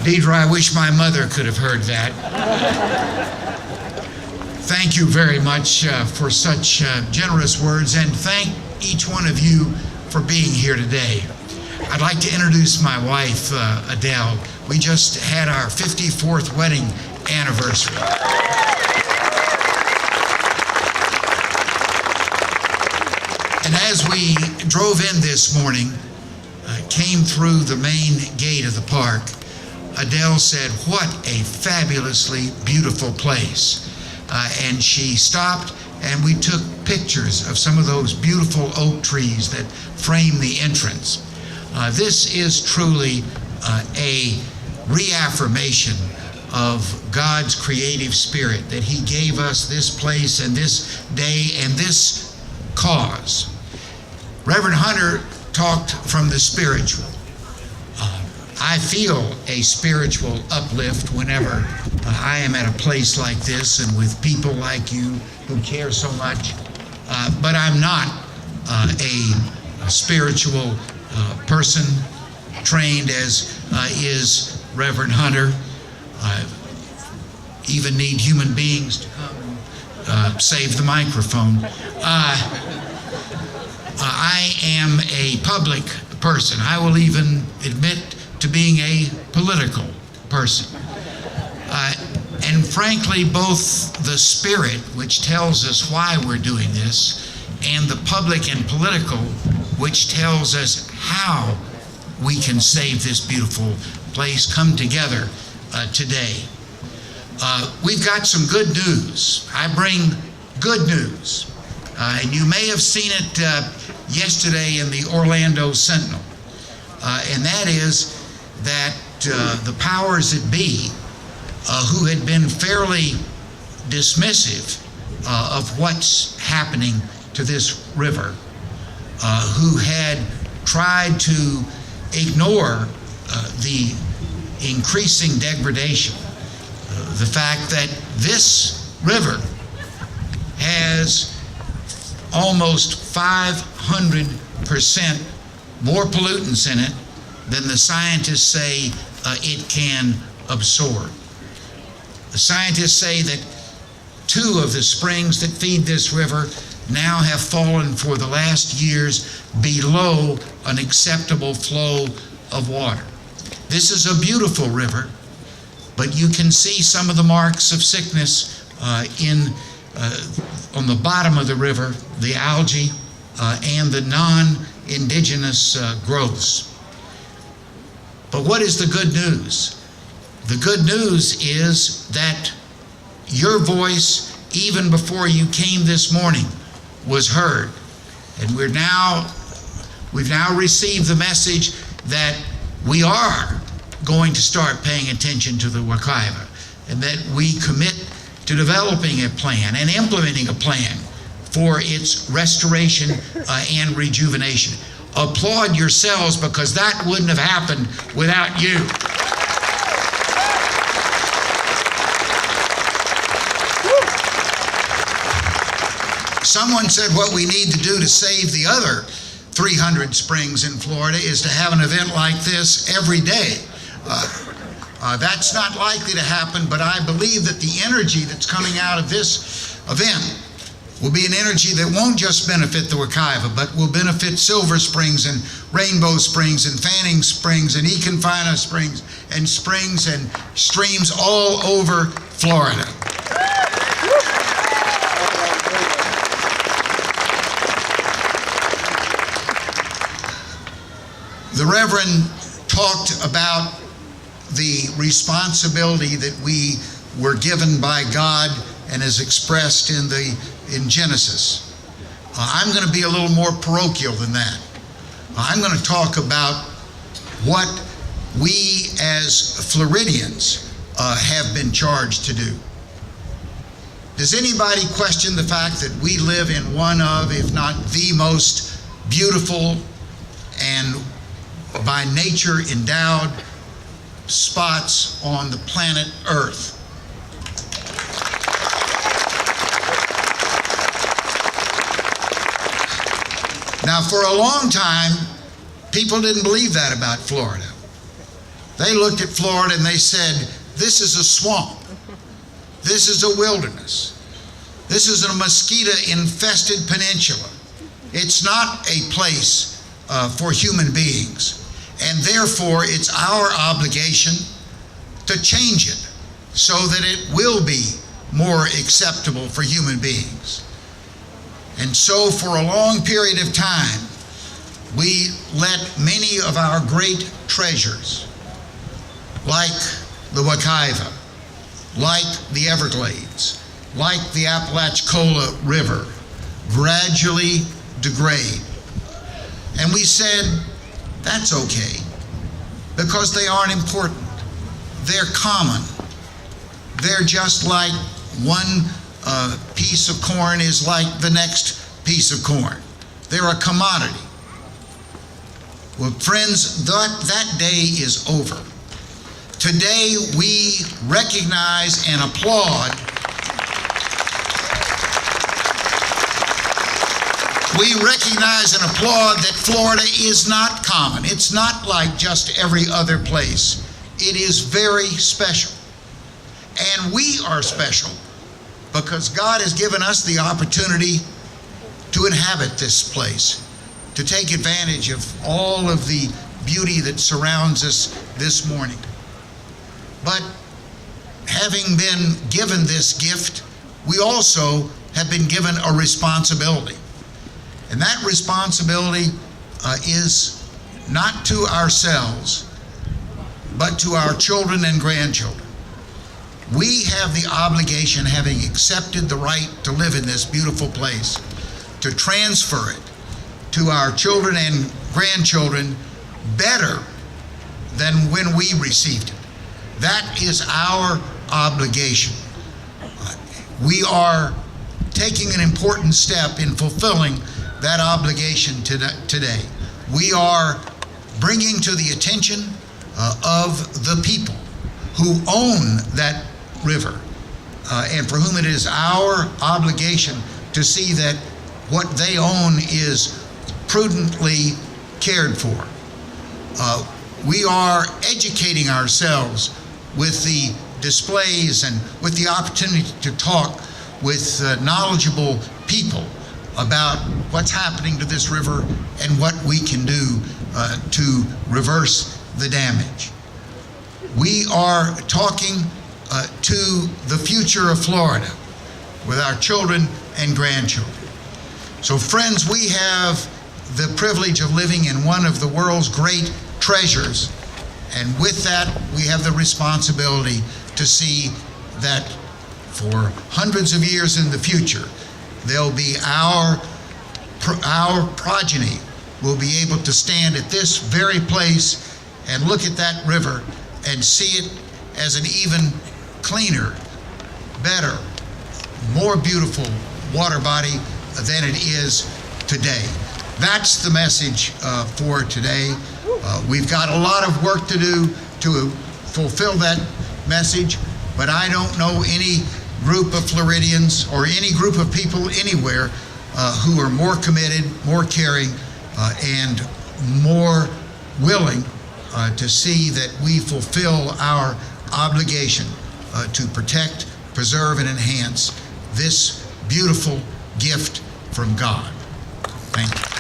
Deidre, I wish my mother could have heard that. Thank you very much for such generous words, and thank each one of you for being here today. I'd like to introduce my wife, Adele. We just had our 54th wedding anniversary. And as we drove in this morning, came through the main gate of the park, Adele said, "What a fabulously beautiful place." And she stopped and we took pictures of some of those beautiful oak trees that frame the entrance. This is truly a reaffirmation of God's creative spirit, that He gave us this place and this day and this cause. Reverend Hunter talked from the spiritual. I feel a spiritual uplift whenever I am at a place like this and with people like you who care so much. But I'm not a spiritual person trained as is Reverend Hunter. I even need human beings to come and save the microphone. I am a public person. I will even admit to being a political person. And frankly, both the spirit, which tells us why we're doing this, and the public and political, which tells us how we can save this beautiful place, come together today. We've got some good news. I bring good news. And you may have seen it yesterday in the Orlando Sentinel. And that is that the powers that be, who had been fairly dismissive of what's happening to this river, who had tried to ignore the increasing degradation, the fact that this river has almost 500% more pollutants in it than the scientists say it can absorb. The scientists say that 2 of the springs that feed this river now have fallen for the last years below an acceptable flow of water. This is a beautiful river, but you can see some of the marks of sickness on the bottom of the river, the algae and the non-indigenous growths. But what is the good news? The good news is that your voice, even before you came this morning, was heard. And we've now received the message that we are going to start paying attention to the Wekiva, and that we commit to developing a plan and implementing a plan for its restoration and rejuvenation. Applaud yourselves, because that wouldn't have happened without you. Someone said what we need to do to save the other 300 springs in Florida is to have an event like this every day. That's not likely to happen, but I believe that the energy that's coming out of this event will be an energy that won't just benefit the Wekiva, but will benefit Silver Springs and Rainbow Springs and Fanning Springs and Econfina Springs and streams all over Florida. The Reverend talked about the responsibility that we were given by God and is expressed in Genesis. I'm going to be a little more parochial than that. I'm going to talk about what we as Floridians have been charged to do. Does anybody question the fact that we live in one of, if not the most beautiful and by nature endowed spots on the planet Earth? Now, for a long time, people didn't believe that about Florida. They looked at Florida and they said, this is a swamp. This is a wilderness. This is a mosquito-infested peninsula. It's not a place for human beings. And therefore, it's our obligation to change it so that it will be more acceptable for human beings. And so for a long period of time, we let many of our great treasures, like the Wekiva, like the Everglades, like the Apalachicola River, gradually degrade. And we said, that's okay, because they aren't important. They're common. They're just like one piece of corn is like the next piece of corn. They're a commodity. Well, friends, that day is over. Today we recognize and applaud. We recognize and applaud that Florida is not common. It's not like just every other place. It is very special. And we are special because God has given us the opportunity to inhabit this place, to take advantage of all of the beauty that surrounds us this morning. But having been given this gift, we also have been given a responsibility. And that responsibility is not to ourselves, but to our children and grandchildren. We have the obligation, having accepted the right to live in this beautiful place, to transfer it to our children and grandchildren better than when we received it. That is our obligation. We are taking an important step in fulfilling that obligation today. We are bringing to the attention of the people who own that river and for whom it is our obligation to see that what they own is prudently cared for. We are educating ourselves with the displays and with the opportunity to talk with knowledgeable people about what's happening to this river and what we can do to reverse the damage. We are talking to the future of Florida with our children and grandchildren. So friends, we have the privilege of living in one of the world's great treasures, and with that we have the responsibility to see that for hundreds of years in the future there'll be our progeny will be able to stand at this very place and look at that river and see it as an even cleaner, better, more beautiful water body than it is today. That's the message for today. We've got a lot of work to do to fulfill that message, but I don't know any group of Floridians or any group of people anywhere who are more committed, more caring, and more willing to see that we fulfill our obligation to protect, preserve, and enhance this beautiful gift from God. Thank you.